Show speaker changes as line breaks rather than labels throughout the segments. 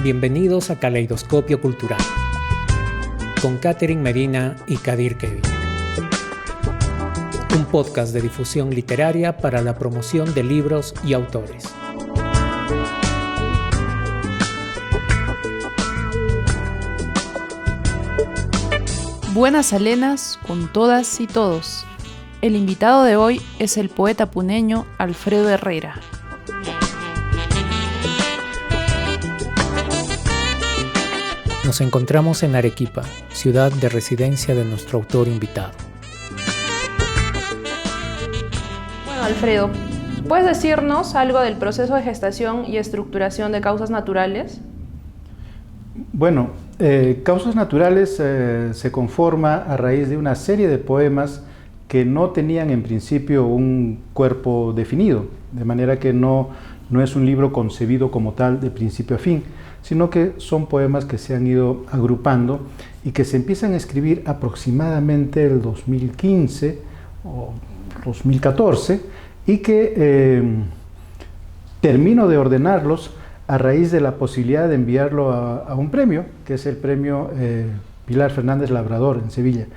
Bienvenidos a Caleidoscopio Cultural, con Catherine Medina y Kadir Kevin. Un podcast de difusión literaria para la promoción de libros y autores.
Buenas alenas con todas y todos. El invitado de hoy es el poeta puneño Alfredo Herrera.
Nos encontramos en Arequipa, ciudad de residencia de nuestro autor invitado.
Bueno, Alfredo, ¿puedes decirnos algo del proceso de gestación y estructuración de Causas Naturales?
Bueno, Causas Naturales se conforma a raíz de una serie de poemas que no tenían en principio un cuerpo definido, de manera que no es un libro concebido como tal de principio a fin, sino que son poemas que se han ido agrupando y que se empiezan a escribir aproximadamente el 2015 o 2014 y que termino de ordenarlos a raíz de la posibilidad de enviarlo a un premio, que es el premio Pilar Fernández Labrador en Sevilla.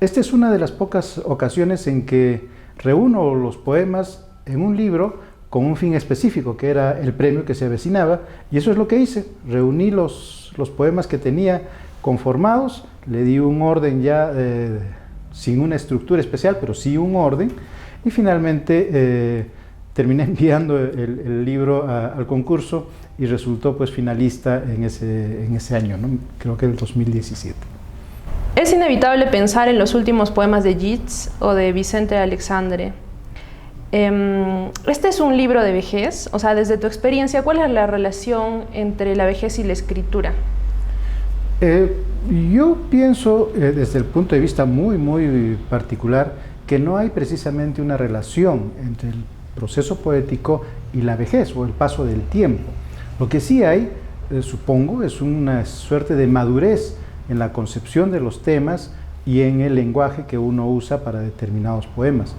Esta es una de las pocas ocasiones en que reúno los poemas en un libro con un fin específico, que era el premio que se avecinaba, y eso es lo que hice. Reuní los poemas que tenía conformados, le di un orden ya sin una estructura especial, pero sí un orden, y finalmente terminé enviando el libro al concurso y resultó pues finalista en ese año, ¿no? Creo que el 2017.
Es inevitable pensar en los últimos poemas de Yeats o de Vicente Alexandre. Este es un libro de vejez, o sea, desde tu experiencia, ¿cuál es la relación entre la vejez y la escritura?
Yo pienso, desde el punto de vista muy particular, que no hay precisamente una relación entre el proceso poético y la vejez o el paso del tiempo. Lo que sí hay, supongo, es una suerte de madurez en la concepción de los temas y en el lenguaje que uno usa para determinados poemas.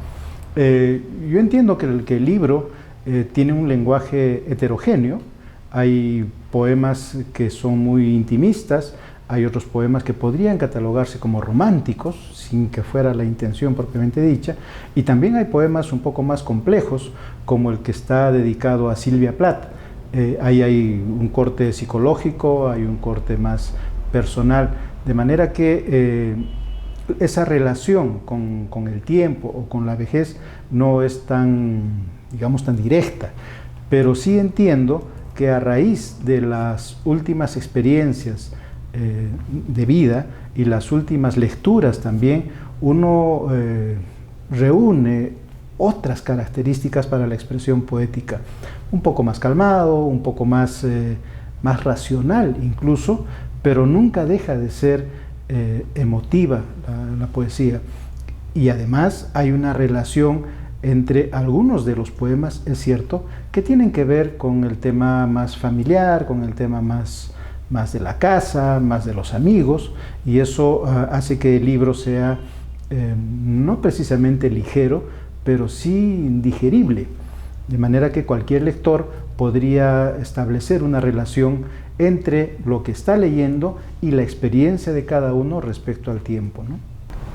Yo entiendo que el libro tiene un lenguaje heterogéneo. Hay poemas que son muy intimistas, hay otros poemas que podrían catalogarse como románticos, sin que fuera la intención propiamente dicha, y también hay poemas un poco más complejos, como el que está dedicado a Silvia Plath. Ahí hay un corte psicológico, hay un corte más personal, de manera que esa relación con el tiempo o con la vejez no es tan, digamos, tan directa, pero sí entiendo que a raíz de las últimas experiencias de vida y las últimas lecturas también, uno reúne otras características para la expresión poética, un poco más calmado, un poco más racional incluso, pero nunca deja de ser emotiva la poesía. Y además hay una relación entre algunos de los poemas, es cierto, que tienen que ver con el tema más familiar, con el tema más de la casa, más de los amigos, y eso hace que el libro sea no precisamente ligero, pero sí digerible, de manera que cualquier lector podría establecer una relación entre lo que está leyendo y la experiencia de cada uno respecto al tiempo, ¿no?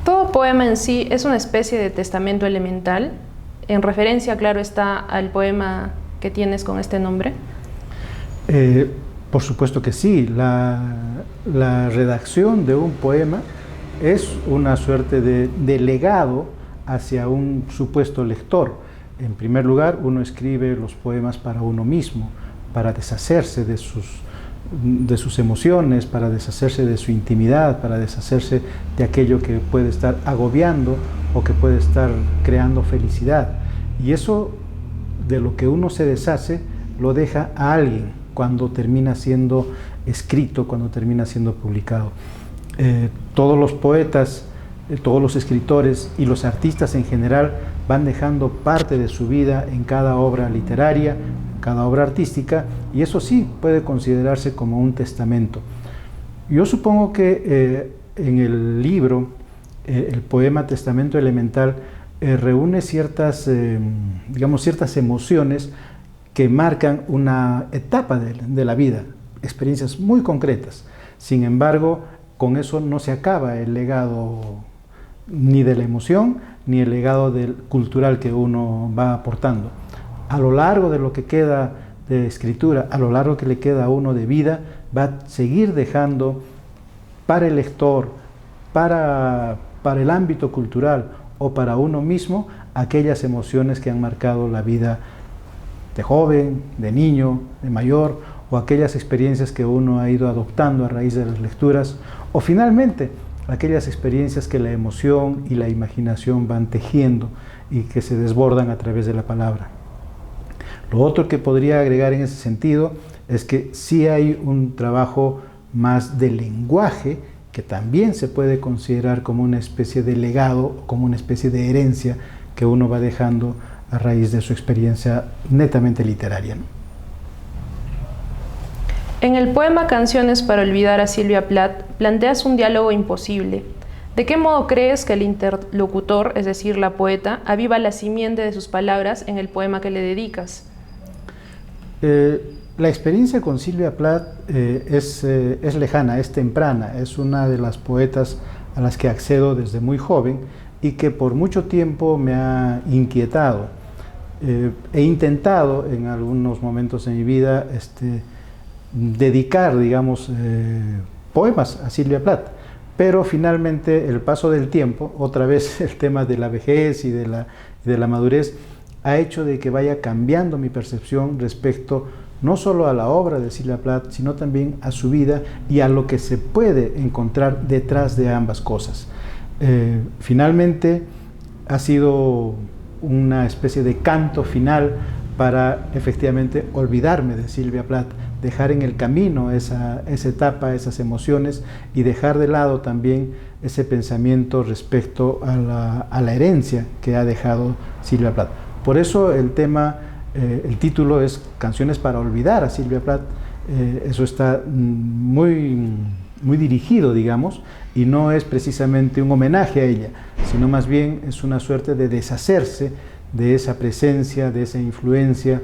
Todo poema en sí es una especie de testamento elemental, en referencia, claro está, al poema que tienes con este nombre.
Por supuesto que sí. La redacción de un poema es una suerte de legado hacia un supuesto lector. En primer lugar, uno escribe los poemas para uno mismo, para deshacerse de sus emociones, para deshacerse de su intimidad, para deshacerse de aquello que puede estar agobiando o que puede estar creando felicidad. Y eso, de lo que uno se deshace, lo deja a alguien cuando termina siendo escrito, cuando termina siendo publicado. Todos los poetas, todos los escritores y los artistas en general van dejando parte de su vida en cada obra literaria, cada obra artística, y eso sí puede considerarse como un testamento. Yo supongo que en el libro, el poema Testamento Elemental, reúne ciertas, digamos, ciertas emociones que marcan una etapa de la vida, experiencias muy concretas. Sin embargo, con eso no se acaba el legado ni de la emoción, ni el legado cultural que uno va aportando. A lo largo de lo que queda de escritura, a lo largo que le queda a uno de vida, va a seguir dejando para el lector, para el ámbito cultural o para uno mismo, aquellas emociones que han marcado la vida de joven, de niño, de mayor, o aquellas experiencias que uno ha ido adoptando a raíz de las lecturas, o finalmente aquellas experiencias que la emoción y la imaginación van tejiendo y que se desbordan a través de la palabra. Lo otro que podría agregar en ese sentido es que sí hay un trabajo más de lenguaje que también se puede considerar como una especie de legado, como una especie de herencia que uno va dejando a raíz de su experiencia netamente literaria, ¿no?
En el poema Canciones para olvidar a Silvia Plath, planteas un diálogo imposible. ¿De qué modo crees que el interlocutor, es decir, la poeta, aviva la simiente de sus palabras en el poema que le dedicas?
La experiencia con Silvia Plath es lejana, es temprana, es una de las poetas a las que accedo desde muy joven y que por mucho tiempo me ha inquietado. He intentado en algunos momentos de mi vida dedicar, digamos, poemas a Silvia Plath, pero finalmente el paso del tiempo, otra vez el tema de la vejez y de la madurez, ha hecho de que vaya cambiando mi percepción respecto no solo a la obra de Silvia Plath, sino también a su vida y a lo que se puede encontrar detrás de ambas cosas. Finalmente ha sido una especie de canto final para efectivamente olvidarme de Silvia Plath, dejar en el camino esa etapa, esas emociones y dejar de lado también ese pensamiento respecto a la herencia que ha dejado Silvia Plath. Por eso el título es Canciones para olvidar a Silvia Plath. Eso está muy dirigido, digamos, y no es precisamente un homenaje a ella, sino más bien es una suerte de deshacerse de esa presencia, de esa influencia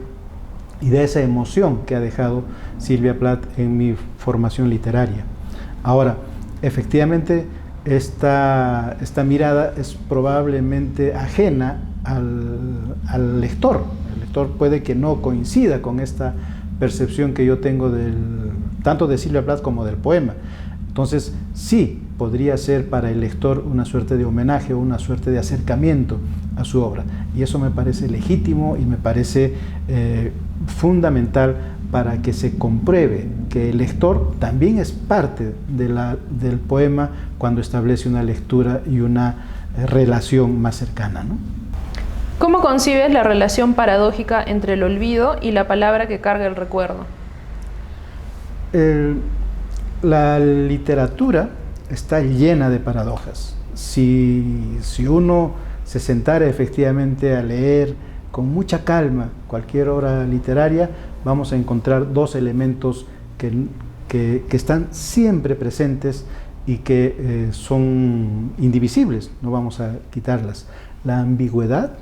y de esa emoción que ha dejado Silvia Plath en mi formación literaria. Ahora, efectivamente, esta mirada es probablemente ajena al lector. El lector puede que no coincida con esta percepción que yo tengo tanto de Silvia Plath como del poema. Entonces, sí, podría ser para el lector una suerte de homenaje o una suerte de acercamiento a su obra. Y eso me parece legítimo y me parece fundamental para que se compruebe que el lector también es parte del poema cuando establece una lectura y una relación más cercana, ¿no?
¿Cómo concibes la relación paradójica entre el olvido y la palabra que carga el recuerdo?
La literatura está llena de paradojas. Si uno se sentara efectivamente a leer con mucha calma cualquier obra literaria, vamos a encontrar dos elementos que están siempre presentes y que son indivisibles, no vamos a quitarlas: la ambigüedad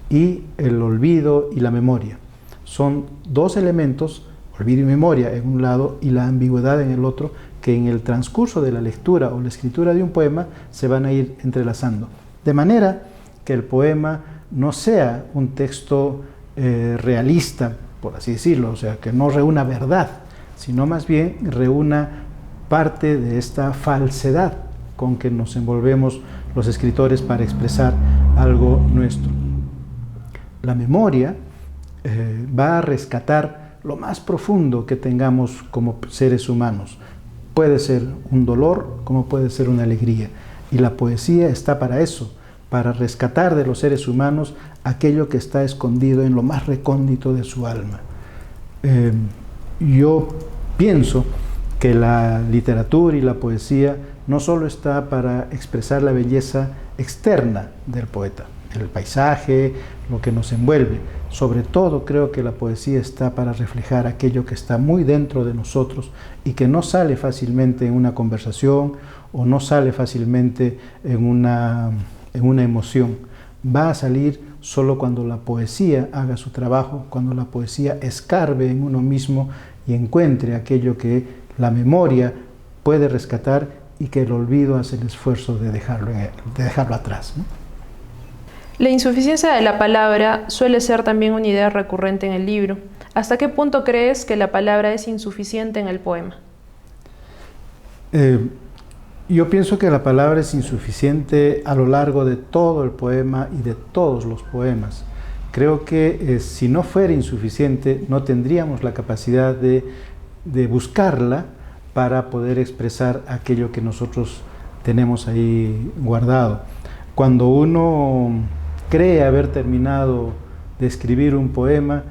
y el olvido y la memoria. Son dos elementos, olvido y memoria en un lado y la ambigüedad en el otro, que en el transcurso de la lectura o la escritura de un poema se van a ir entrelazando, de manera que el poema no sea un texto realista, por así decirlo, o sea, que no reúna verdad, sino más bien reúna parte de esta falsedad con que nos envolvemos los escritores para expresar algo nuestro. La memoria va a rescatar lo más profundo que tengamos como seres humanos. Puede ser un dolor como puede ser una alegría, y la poesía está para eso, para rescatar de los seres humanos aquello que está escondido en lo más recóndito de su alma. Yo pienso que la literatura y la poesía no solo está para expresar la belleza externa del poeta, el paisaje, lo que nos envuelve. Sobre todo creo que la poesía está para reflejar aquello que está muy dentro de nosotros y que no sale fácilmente en una conversación o no sale fácilmente en una emoción. va a salir solo cuando la poesía haga su trabajo, cuando la poesía escarbe en uno mismo y encuentre aquello que la memoria puede rescatar y que el olvido hace el esfuerzo de dejarlo atrás, ¿no?
La insuficiencia de la palabra suele ser también una idea recurrente en el libro. ¿Hasta qué punto crees que la palabra es insuficiente en el poema?
Yo pienso que la palabra es insuficiente a lo largo de todo el poema y de todos los poemas. Creo que si no fuera insuficiente, no tendríamos la capacidad de buscarla para poder expresar aquello que nosotros tenemos ahí guardado. Cuando uno cree haber terminado de escribir un poema,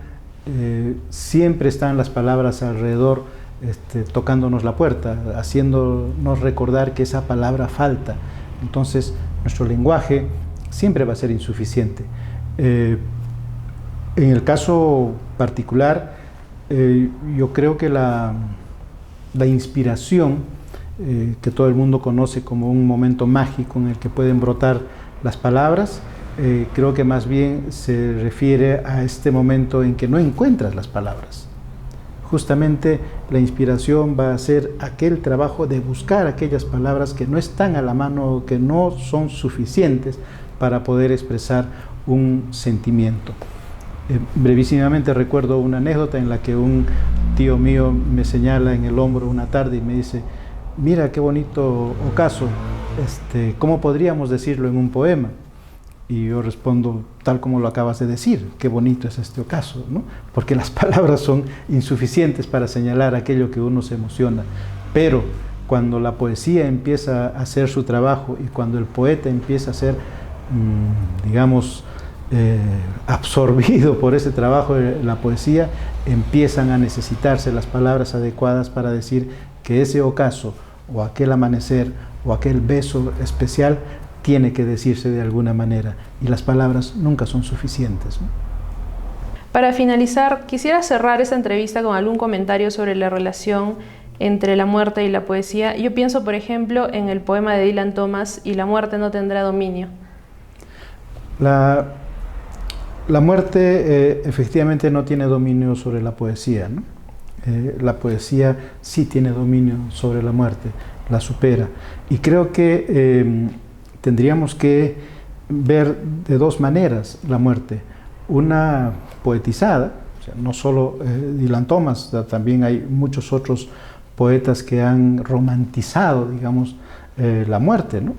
siempre están las palabras alrededor, tocándonos la puerta, haciéndonos recordar que esa palabra falta. Entonces, nuestro lenguaje siempre va a ser insuficiente. En el caso particular, yo creo que la inspiración, que todo el mundo conoce como un momento mágico en el que pueden brotar las palabras, creo que más bien se refiere a este momento en que no encuentras las palabras. Justamente la inspiración va a ser aquel trabajo de buscar aquellas palabras que no están a la mano, que no son suficientes para poder expresar un sentimiento. Brevísimamente recuerdo una anécdota en la que un tío mío me señala en el hombro una tarde y me dice: mira qué bonito ocaso, ¿cómo podríamos decirlo en un poema? Y yo respondo tal como lo acabas de decir: qué bonito es este ocaso, ¿no? Porque las palabras son insuficientes para señalar aquello que uno se emociona. Pero cuando la poesía empieza a hacer su trabajo y cuando el poeta empieza a ser, digamos, absorbido por ese trabajo de la poesía, empiezan a necesitarse las palabras adecuadas para decir que ese ocaso o aquel amanecer o aquel beso especial tiene que decirse de alguna manera, y las palabras nunca son suficientes, ¿no?
Para finalizar, quisiera cerrar esta entrevista con algún comentario sobre la relación entre la muerte y la poesía. Yo pienso, por ejemplo, en el poema de Dylan Thomas, "Y la muerte no tendrá dominio".
La muerte efectivamente no tiene dominio sobre la poesía, ¿no? La poesía sí tiene dominio sobre la muerte, la supera. Y creo que tendríamos que ver de dos maneras la muerte. Una poetizada, o sea, no solo Dylan Thomas, también hay muchos otros poetas que han romantizado, digamos, la muerte, ¿no?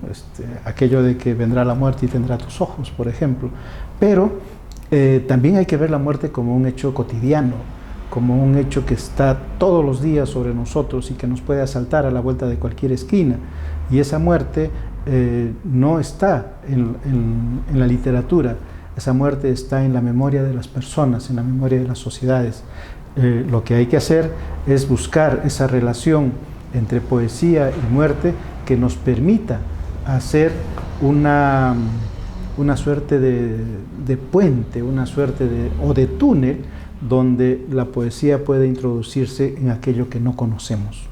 Aquello de que vendrá la muerte y tendrá tus ojos, por ejemplo. Pero también hay que ver la muerte como un hecho cotidiano, como un hecho que está todos los días sobre nosotros y que nos puede asaltar a la vuelta de cualquier esquina. Y esa muerte no está en la literatura, esa muerte está en la memoria de las personas, en la memoria de las sociedades. Lo que hay que hacer es buscar esa relación entre poesía y muerte que nos permita hacer una suerte de puente, una suerte de túnel donde la poesía puede introducirse en aquello que no conocemos.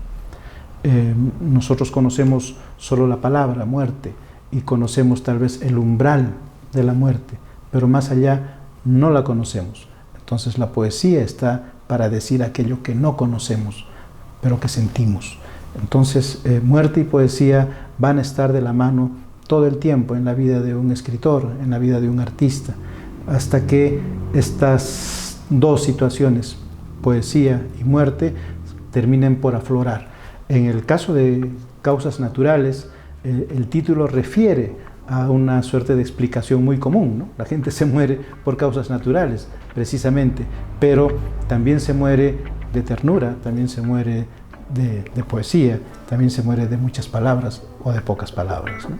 Nosotros conocemos solo la palabra muerte y conocemos tal vez el umbral de la muerte, pero más allá no la conocemos. Entonces la poesía está para decir aquello que no conocemos, pero que sentimos. Entonces muerte y poesía van a estar de la mano todo el tiempo en la vida de un escritor, en la vida de un artista, hasta que estas dos situaciones, poesía y muerte, terminen por aflorar. En el caso de Causas Naturales, el título refiere a una suerte de explicación muy común, ¿no? La gente se muere por causas naturales, precisamente, pero también se muere de ternura, también se muere de poesía, también se muere de muchas palabras o de pocas palabras, ¿no?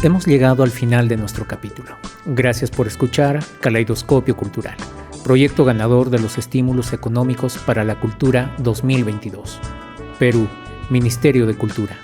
Hemos llegado al final de nuestro capítulo. Gracias por escuchar Caleidoscopio Cultural, proyecto ganador de los Estímulos Económicos para la Cultura 2022. Perú, Ministerio de Cultura.